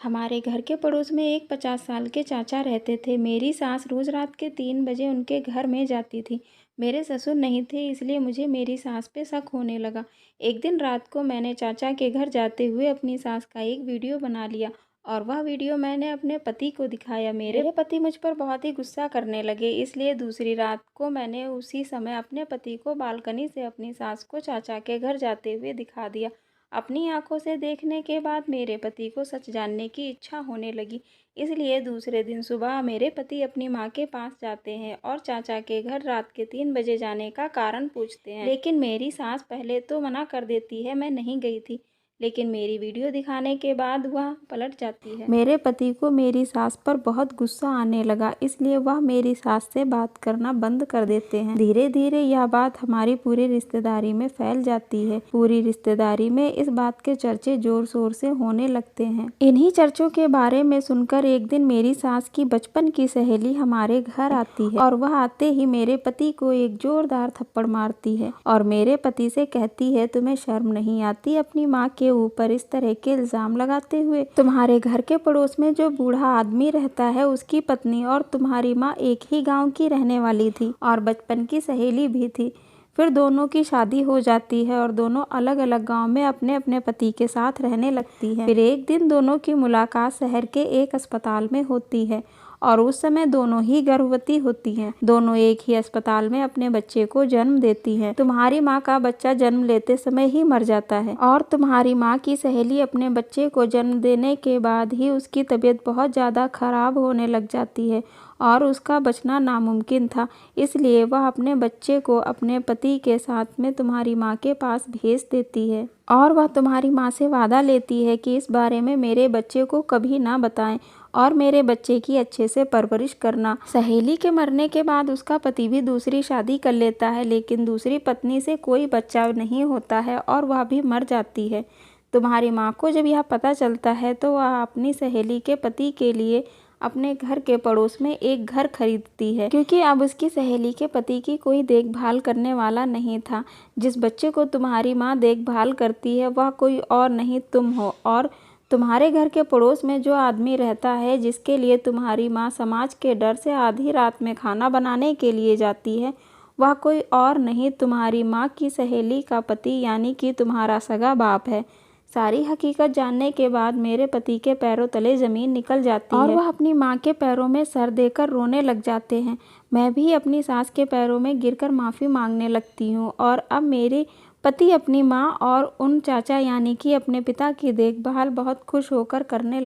हमारे घर के पड़ोस में एक 50 साल के चाचा रहते थे। मेरी सास रोज रात के 3 बजे उनके घर में जाती थी। मेरे ससुर नहीं थे, इसलिए मुझे मेरी सास पे शक होने लगा। एक दिन रात को मैंने चाचा के घर जाते हुए अपनी सास का एक वीडियो बना लिया और वह वीडियो मैंने अपने पति को दिखाया। मेरे पति मुझ पर बहुत ही गुस्सा करने लगे, इसलिए दूसरी रात को मैंने उसी समय अपने पति को बालकनी से अपनी सास को चाचा के घर जाते हुए दिखा दिया। अपनी आंखों से देखने के बाद मेरे पति को सच जानने की इच्छा होने लगी, इसलिए दूसरे दिन सुबह मेरे पति अपनी माँ के पास जाते हैं और चाचा के घर रात के 3 बजे जाने का कारण पूछते हैं। लेकिन मेरी सास पहले तो मना कर देती है, मैं नहीं गई थी, लेकिन मेरी वीडियो दिखाने के बाद वह पलट जाती है। मेरे पति को मेरी सास पर बहुत गुस्सा आने लगा, इसलिए वह मेरी सास से बात करना बंद कर देते हैं। धीरे धीरे यह बात हमारी पूरी रिश्तेदारी में फैल जाती है। पूरी रिश्तेदारी में इस बात के चर्चे जोर शोर से होने लगते हैं। इन्हीं चर्चों के बारे में सुनकर एक दिन मेरी सास की बचपन की सहेली हमारे घर आती है और वह आते ही मेरे पति को एक जोरदार थप्पड़ मारती है और मेरे पति से कहती है, तुम्हें शर्म नहीं आती अपनी माँ के ऊपर इस तरह के इल्जाम लगाते हुए? तुम्हारे घर के पड़ोस में जो बूढ़ा आदमी रहता है, उसकी पत्नी और तुम्हारी माँ एक ही गांव की रहने वाली थी और बचपन की सहेली भी थी। फिर दोनों की शादी हो जाती है और दोनों अलग अलग गांव में अपने अपने पति के साथ रहने लगती है। फिर एक दिन दोनों की मुलाकात शहर के एक अस्पताल में होती है और उस समय दोनों ही गर्भवती होती हैं। दोनों एक ही अस्पताल में अपने बच्चे को जन्म देती हैं। तुम्हारी माँ का बच्चा जन्म लेते समय ही मर जाता है और तुम्हारी माँ की सहेली अपने बच्चे को जन्म देने के बाद ही उसकी तबीयत बहुत ज़्यादा खराब होने लग जाती है और उसका बचना नामुमकिन था, इसलिए वह अपने बच्चे को अपने पति के साथ में तुम्हारी माँ के पास भेज देती है और वह तुम्हारी माँ से वादा लेती है कि इस बारे में मेरे बच्चे को कभी ना बताएं और मेरे बच्चे की अच्छे से परवरिश करना। सहेली के मरने के बाद उसका पति भी दूसरी शादी कर लेता है, लेकिन दूसरी पत्नी से कोई बच्चा नहीं होता है और वह भी मर जाती है। तुम्हारी माँ को जब यह पता चलता है तो वह अपनी सहेली के पति के लिए अपने घर के पड़ोस में एक घर खरीदती है, क्योंकि अब उसकी सहेली के पति की कोई देखभाल करने वाला नहीं था। जिस बच्चे को तुम्हारी माँ देखभाल करती है वह कोई और नहीं तुम हो और तुम्हारे घर के पड़ोस में जो आदमी रहता है, जिसके लिए तुम्हारी माँ समाज के डर से आधी रात में खाना बनाने के लिए जाती है, वह कोई और नहीं तुम्हारी माँ की सहेली का पति यानी कि तुम्हारा सगा बाप है। सारी हकीकत जानने के बाद मेरे पति के पैरों तले जमीन निकल जाती है और वह अपनी माँ के पैरों में सर देकर रोने लग जाते हैं। मैं भी अपनी सास के पैरों में गिरकर माफ़ी मांगने लगती हूँ और अब मेरे पति अपनी माँ और उन चाचा यानी कि अपने पिता की देखभाल बहुत खुश होकर करने